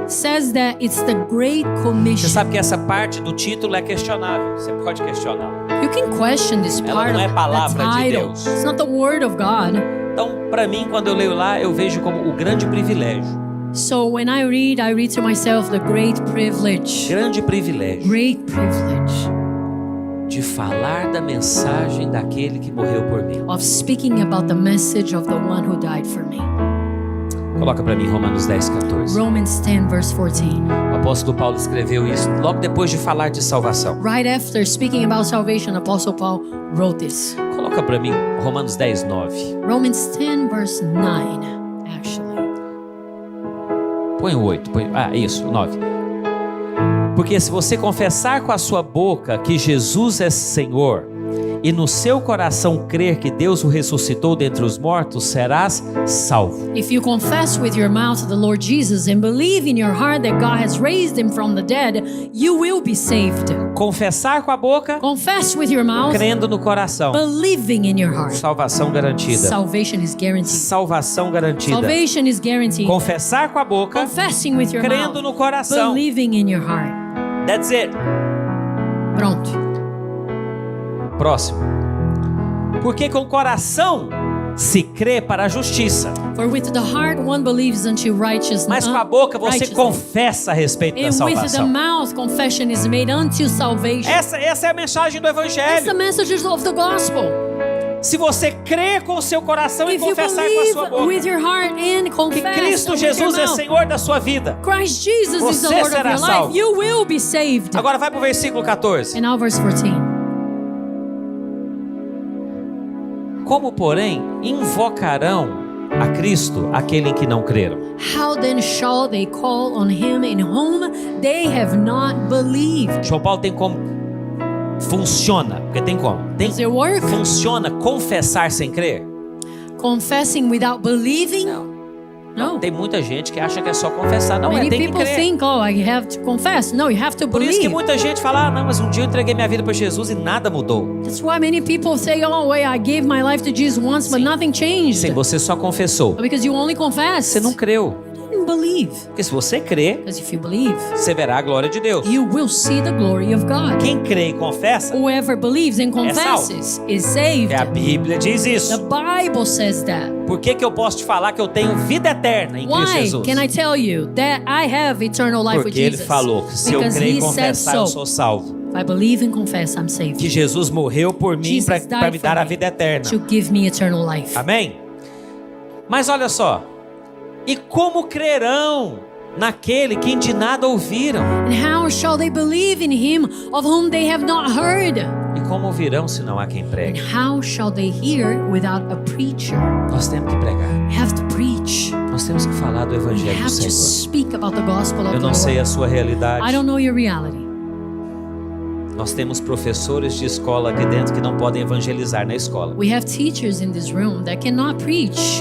says that it's the Great Você Commission. sabe que essa parte do título é questionável. Você pode questionar. You can question this Ela part não é of palavra the de title. Deus. It's not the word of God. Então, para mim, quando eu leio lá, eu vejo como o grande privilégio. So when I read to myself the great privilege. Grande privilégio Great privilege de falar da mensagem daquele que morreu por mim. of speaking about the message of the one who died for me. Coloca para mim Romanos 10, 14. Romans 10 verse 14. O apóstolo Paulo escreveu isso logo depois de falar de salvação. Right after speaking about salvation, Apostle Paul wrote this. Coloca para mim Romanos 10, 9. Romans 10 verse 9, actually. Põe o 8. Isso, o 9. Porque se você confessar com a sua boca que Jesus é Senhor e no seu coração crer que Deus o ressuscitou dentre os mortos, serás salvo. If you confess with your mouth the Lord Jesus and believe in your heart that God has raised him from the dead, you will be saved. Confessar com a boca, Confess with your mouth, crendo no coração. believing in your heart. Salvação garantida. Salvation is guaranteed. Salvação garantida. Salvation is guaranteed. Confessar com a boca, Confessing with your crendo mouth, no coração. believing in your heart. That's it. Pronto. Próximo. Porque com o coração se crê para a justiça, For with the heart one believes unto righteousness. mas com a boca você confessa a respeito da And with the salvação. mouth confession is made unto salvation. Essa é a mensagem do That's the Evangelho. messages of the gospel. Se você crê com o seu coração e If you confessar com a sua believe with boca your heart and que confess Cristo with your Jesus é mouth, Senhor da sua vida, Christ Jesus is the você Lord of será your salvo. life, you will be saved. agora vai para o versículo 14. And now verse 14. Como, porém, invocarão a Cristo aquele em que não creram? How then shall they call on him in whom they have not believed? João Paulo tem como? Funciona, porque tem como? Does it work? Funciona confessar sem crer? Confessing without believing? No. Tem muita gente que acha que é só confessar. Não, Many tem que people crer. think, oh, I have to confess. No, you have to Por isso que believe. muita gente fala, não, mas um dia eu entreguei minha vida para Jesus e nada mudou. That's why many people say, oh, wait, I gave my life to Jesus once, but nothing changed. Sim, você só confessou. Because you only confessed. Você não creu. You didn't believe. Porque se você crê, Because if you believe, você verá a glória de Deus. you will see the glory of God. Quem crê e confessa, Whoever believes and confesses is saved. a Bíblia diz The isso. Bible says that. Por que eu posso te falar que eu tenho vida eterna em Cristo Why Jesus? can I tell you that I have eternal life with Porque Ele Jesus? falou que se eu Because crer e he said confessar, eu so. sou salvo. If I believe and confess, I'm saved. Que Jesus morreu por mim Jesus para died me for dar a me vida eterna. to give me eternal life. Amém? Mas olha só. E como crerão naquele que de nada ouviram? And how shall they believe in him of whom they have not heard? E como ouvirão se não há quem And pregue? how shall they hear without a preacher? Nós temos que pregar. You have to preach. Nós temos que falar do You Evangelho do have to Senhor. speak about the gospel of Eu the não sei a Lord. sua realidade. I don't know your reality. Nós temos professores de escola aqui dentro que não podem evangelizar na escola. We have teachers in this room that cannot preach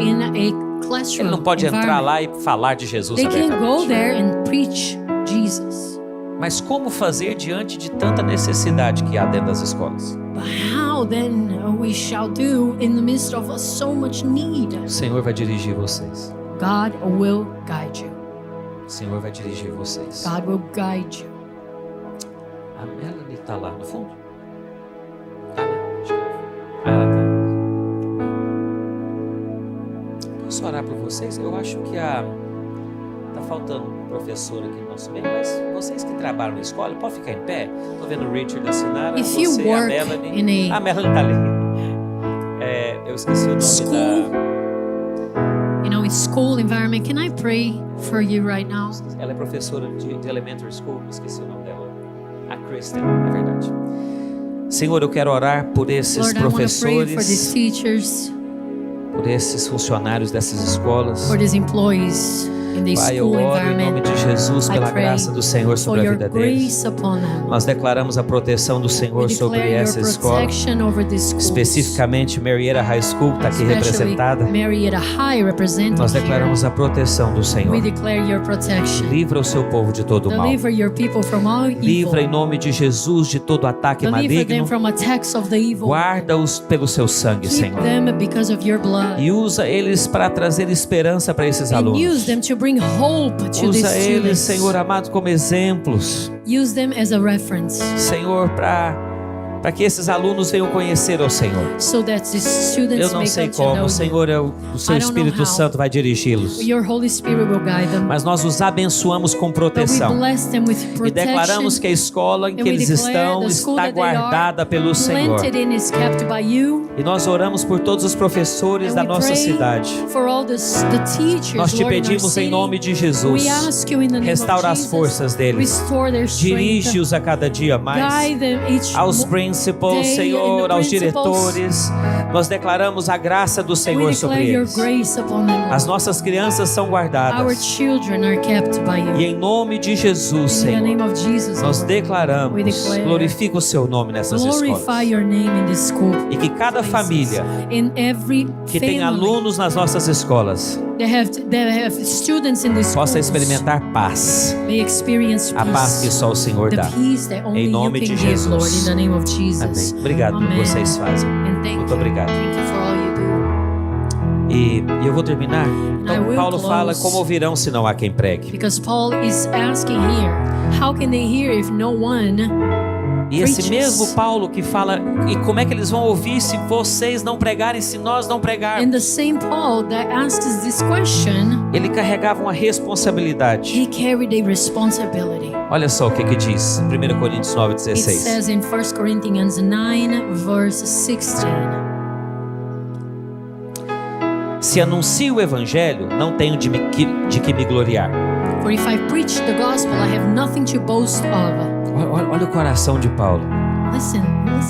in a classroom Ele não pode entrar environment. lá e falar de Jesus They can go abertamente. there and preach Jesus. Mas como fazer diante de tanta necessidade que há dentro das escolas? But how then we shall do in the midst of so much need? O Senhor vai dirigir vocês. God will guide you. O Senhor vai dirigir vocês. God will guide you. A Melanie está lá no fundo? Tá, né? Acho que ela tá. Posso orar por vocês? Eu acho que tá faltando um professor aqui no nosso meio, mas vocês que trabalham na escola, pode ficar em pé? Tô vendo o Richard, a Sinara, If you você, a work Melanie. in a A Melanie tá ali. Eu esqueci o nome school, you know, school environment. Can I pray for you right now? Ela é professora de elementary school, esqueci o nome dela. A Kristen, é verdade. Senhor, eu quero orar por esses Lord, I want to pray for these professores, teachers, por esses funcionários dessas escolas. for these employees in the Pai, eu school oro em nome environment. de Jesus I pela pray graça do Senhor For sobre a your vida deles. grace upon them. Nós declaramos a proteção do We Senhor sobre declare essa your escola. protection over these schools. Especificamente Marietta High School, que está aqui Especially representada. Marietta High represented Nós here. declaramos a proteção do Senhor. We declare your protection. Livra o seu povo de todo o mal. Deliver your people from all evil. Livra em nome de Jesus de todo ataque Deliver them maligno. from attacks of the evil. Guarda-os pelo seu sangue, Keep Senhor. them because of your blood. E usa eles para trazer esperança para esses And use alunos. them to bring hope to these Usa eles, students. Senhor amado, como exemplos. Use them as a reference Senhor, para que esses alunos venham conhecer ao Senhor. so that the students Eu não may sei come to know como, you. Senhor, o seu I don't know Espírito how. Santo vai dirigi-los. Your Holy Spirit will guide them. Mas nós os abençoamos com But we proteção. bless them with E protection. declaramos que a escola em And que we eles declare estão the school está that they are guardada pelo Senhor. planted in is kept by you. E nós oramos por todos os professores And da we nossa pray cidade. for all the teachers, Nós te Lord, in our pedimos em city. nome de Jesus. We ask you in the name Restaura of as Jesus, forças deles. restore their strength. Dirige-os a cada dia mais. Guide them each Aos principals, day, Senhor, and the aos principals. diretores. Nós declaramos a graça do We Senhor sobre declare your eles. grace upon them. As nossas crianças são Our guardadas. children are kept by you. E em nome de Jesus, In the name Senhor, of Jesus, nós Lord, declaramos, we declare, glorifica o seu nome nessas glorify escolas. your name in this school. E que cada places. família In every que tem family alunos nas nossas escolas they have students in this possa schools experimentar paz. may experience A paz que peace. só o Senhor The dá. peace that only Em you nome can de give, Jesus. Lord, in the name of Jesus. Amém. Obrigado pelo que Amen. vocês fazem. And thank Muito you. obrigado. Thank you for all you do. E eu vou terminar. I Então, will Paulo close. fala: como ouvirão se não há quem pregue? Because Paul is asking here, how can they hear if no one E esse preaches? mesmo Paulo que fala: e como é que eles vão ouvir se vocês não pregarem, se nós não And pregarmos? the same Paul that asks this question, Ele carregava uma responsabilidade. he carried a responsibility. Olha só o que diz 1 Coríntios It 9:16. says in 1 Corinthians 9 verse 16, Se anuncio o evangelho, não tenho de que me gloriar. for if I preach the gospel, I have nothing to boast of. Olha o coração de Paulo. Listen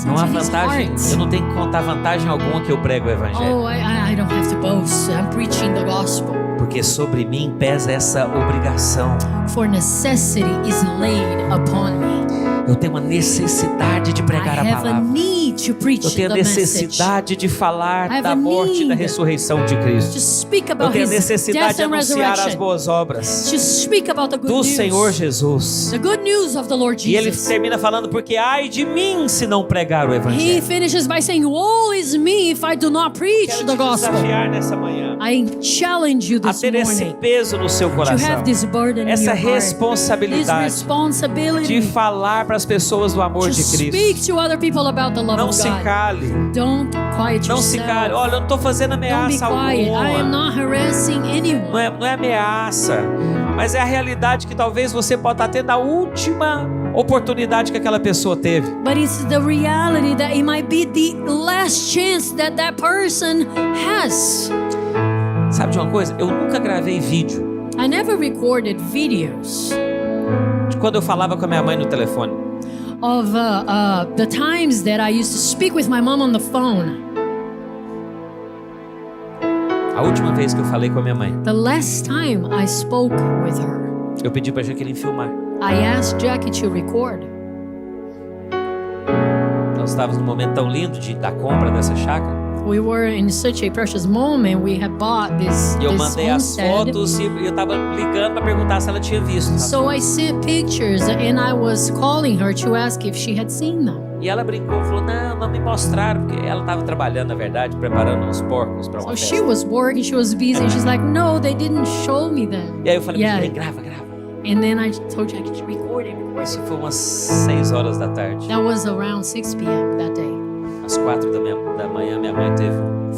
Não há to his vantagem, heart. eu não tenho que contar vantagem alguma que eu prego o evangelho. Oh, I don't have to boast. I'm preaching the gospel. Porque sobre mim pesa essa obrigação. For necessity is laid upon me. Eu tenho uma necessidade de I pregar a have a palavra. need to preach Eu tenho a the message. necessidade de falar I have da a morte e da need ressurreição de Cristo. To speak Eu about tenho a his necessidade death de and anunciar as resurrection. boas obras To speak about the good do news. Senhor Jesus. The good news of the Lord E ele Jesus. termina falando: porque ai de mim se não pregar o He evangelho. finishes by saying, woe is me if I do not preach Quero the te gospel. desafiar nessa manhã I challenge you a this ter esse morning peso no seu to coração, have this burden in essa your heart. This responsabilidade responsibility de falar para as pessoas do amor to de speak Cristo. to other people about the love Não of se God. cale, Don't quiet não se cale. yourself. Olha, eu não estou fazendo Don't be ameaça quiet. I am alguma. not harassing anyone. Não é ameaça, mas é a realidade que talvez você pode estar tendo a última oportunidade que aquela pessoa teve. But it's the reality that it might be the last chance that that person has. Sabe de uma coisa? Eu nunca gravei vídeo I never recorded videos de quando eu falava com a minha mãe no telefone. of the times that I used to speak with my mom on the phone. A última vez que eu falei com a minha mãe, The last time I spoke with her, eu pedi para Jaqueline filmar. I asked Jackie to record. Nós estávamos num momento tão lindo da compra dessa chácara. We were in such a precious moment. We had bought this E eu mandei as homestead. fotos e eu estava ligando para perguntar se ela tinha visto. So I sent pictures and I was calling her to ask if she had seen them. E ela brincou, falou: não me mostraram, porque ela estava trabalhando, na verdade, preparando uns porcos para uma So festa. she was working, she was busy, and she's like, no, they didn't show me them. E aí eu falei: Yeah. grava. And then I told Jackie to record it. Isso foi umas 6 horas da tarde. That was around 6 p.m. that day. Às 4 da manhã, minha mãe teve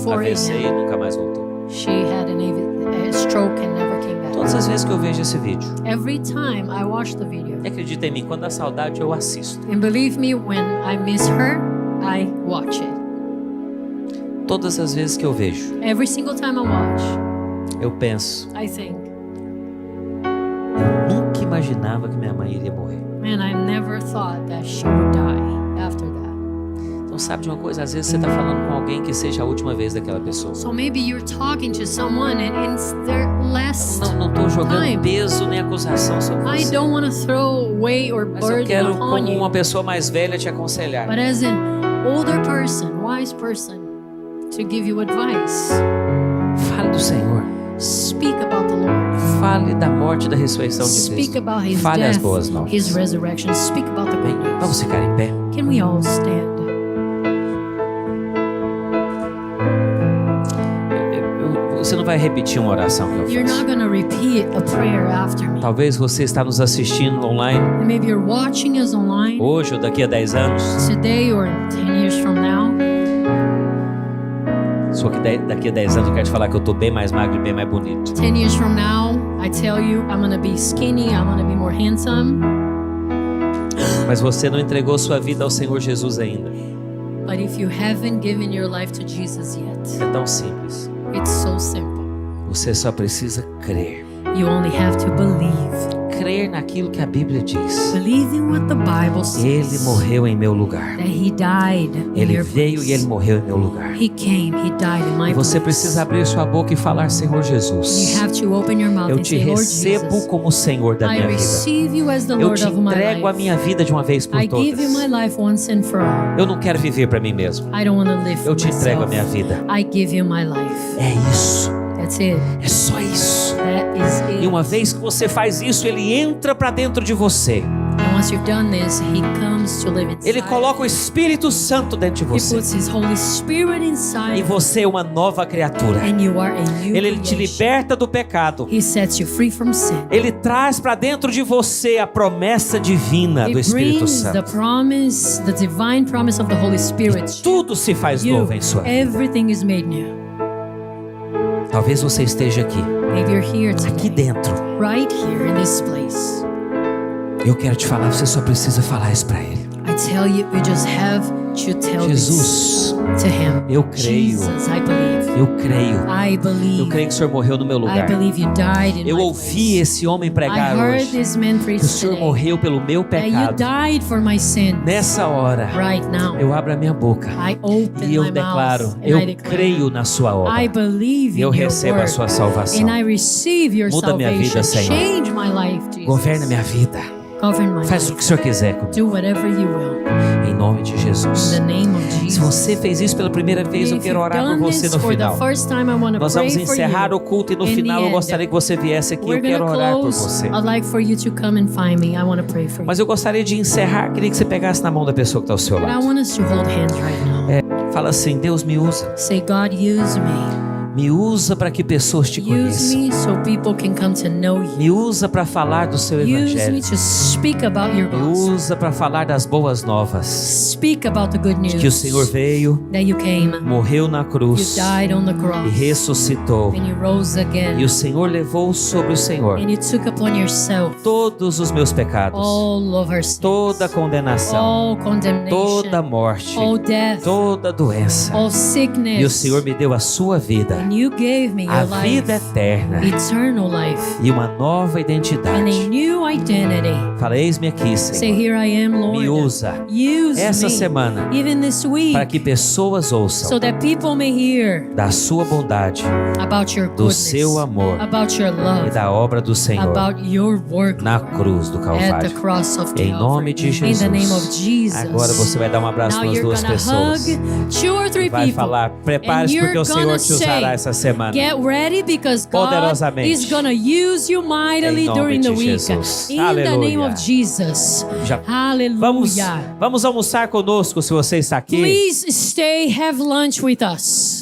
4 AVC e a.m. nunca mais voltou. She had a stroke and never came back. Todas as vezes que eu vejo esse vídeo, Every time I watch the video, e acredita em mim, quando dá saudade eu assisto. and believe me, when I miss her, I watch it. Todas as vezes que eu vejo, Every single time I watch, Eu penso, I think, eu nunca imaginava que minha mãe iria morrer. man, I never thought that she would die after that. Então sabe de uma coisa? Às vezes você está falando com alguém que seja a última vez daquela pessoa. So maybe you're talking to someone and it's their last Não estou jogando time. peso nem acusação sobre I você. don't want to throw weight or Mas eu burden quero, upon como you. uma pessoa mais velha, te aconselhar. But as an older person, wise person, to give you advice, Fale do Senhor. speak about the Lord. Fale da morte e da ressurreição de Speak Cristo. about His Fale as death, boas novas. His resurrection. Speak about the Bem, good news. vamos ficar em pé. Can we all stand? Você não vai repetir uma oração que eu You're not faço. going to repeat a prayer after me. Talvez você está nos assistindo online And maybe you're watching us online hoje ou daqui a 10 anos. today or 10 years from now. Só que daqui a 10 anos eu quero te falar que eu estou bem mais magro e bem mais bonito. 10 years from now, I tell you, I'm going to be skinny, I'm going to be more handsome. Mas você não entregou sua vida ao Senhor Jesus ainda. But if you haven't given your life to Jesus yet, É tão simples. it's so simple. Você só precisa crer. You only have to believe. Crer naquilo que a Bíblia diz. Believe in what the Bible says. Ele morreu em meu lugar. That He died in Ele your veio place. e Ele morreu em meu lugar. He came, He died in my E você place. precisa abrir sua boca e falar: Senhor Jesus, You have to open your mouth eu and te say, Lord recebo Jesus, como Senhor da I minha vida. receive you as the Eu Lord te of my entrego a life. minha vida de uma vez por I give you my todas. life once and for all. Eu não quero viver para mim mesmo. I don't want to live for Eu te entrego a myself. minha vida. I give you my life. É isso. That's it. É só isso. That is it. E uma vez que você faz isso, ele entra para dentro de você. And once you've done this, He comes to live inside. Ele coloca o Espírito Santo dentro de He você. puts His Holy Spirit E inside. você é uma nova criatura. And you are a new Ele te creation. liberta do pecado. He sets you free from sin. Ele traz para dentro de você a promessa divina He do Espírito brings the Santo. promise, the divine promise of the Holy Spirit. Tudo se faz You, novo em sua vida. everything is made new. Talvez você esteja aqui, Maybe you're here aqui today, dentro. right here in this place. Eu quero te falar, você só precisa falar isso para Ele. I tell you, you just have to tell this Jesus, to Him. eu creio. Jesus, I believe. Eu creio. I believe. Eu creio que o Senhor morreu no meu I lugar. believe you died in Eu my ouvi place. esse homem I pregar heard hoje. this man Que o preach Senhor today. morreu pelo meu That you pecado. died for my sin. Nessa hora, Right now, eu abro a minha boca I open e eu my declaro, mouth and eu I declare, creio na sua obra. I believe Eu in your recebo a word, sua salvação. and I receive your Muda minha salvation. vida, Senhor. Change my life, Jesus. Governa minha vida. Govern my Faz o life. que o Senhor quiser comigo. Do whatever you will. Em nome de In Jesus. the name of Jesus. Se você fez isso pela primeira vez, eu If quero you've orar por done você this no for the final. first time, I want to Nós pray vamos for encerrar you. o culto e no In final the eu gostaria end, que você viesse aqui. Eu We're quero gonna orar por close. você. I'd like for you to come and find me. I want to pray for you. Mas eu gostaria de encerrar, queria que você pegasse na mão da pessoa que está ao seu But I lado. want us to hold hands right now. Fala assim: Deus me usa. Say, God, use me. Me usa para que pessoas te Use conheçam. me so people can come to know you. Me usa para falar do seu Use me evangelho. to speak about your Me gospel. usa para falar das boas novas. Speak about the good news. Que o Senhor veio, That you came. morreu na You cruz died on the cross. e ressuscitou. And you rose again. E o Senhor levou sobre o Senhor And you took upon yourself todos os meus pecados, all of our sins. toda a condenação, All condemnation. toda a morte, All death. toda a doença. All sickness. E o Senhor me deu a sua vida, And you gave me a your life. vida eterna Eternal life. e uma nova And a identidade. new identity. Fala, eis-me aqui, Say, Senhor. here I am, Lord. Me usa Use essa me. semana Even this week. para que pessoas ouçam So that people may hear da sua bondade, about your do goodness. seu amor About your e love. da obra do Senhor About your work. na cruz do At the Calvário. cross of Em Calvary. nome de In the name of Jesus. Jesus. Agora você vai dar um abraço Now nas you're duas gonna pessoas. hug 2 or 3 Vai people. falar, prepare-se And porque o you're Senhor gonna te usará say, essa semana. Get ready because God Poderosamente. is gonna use you mightily Em nome during the de week. Jesus. In the name Aleluia. of Jesus. Já- Hallelujah. Vamos almoçar conosco se você está aqui. Please stay, have lunch with us.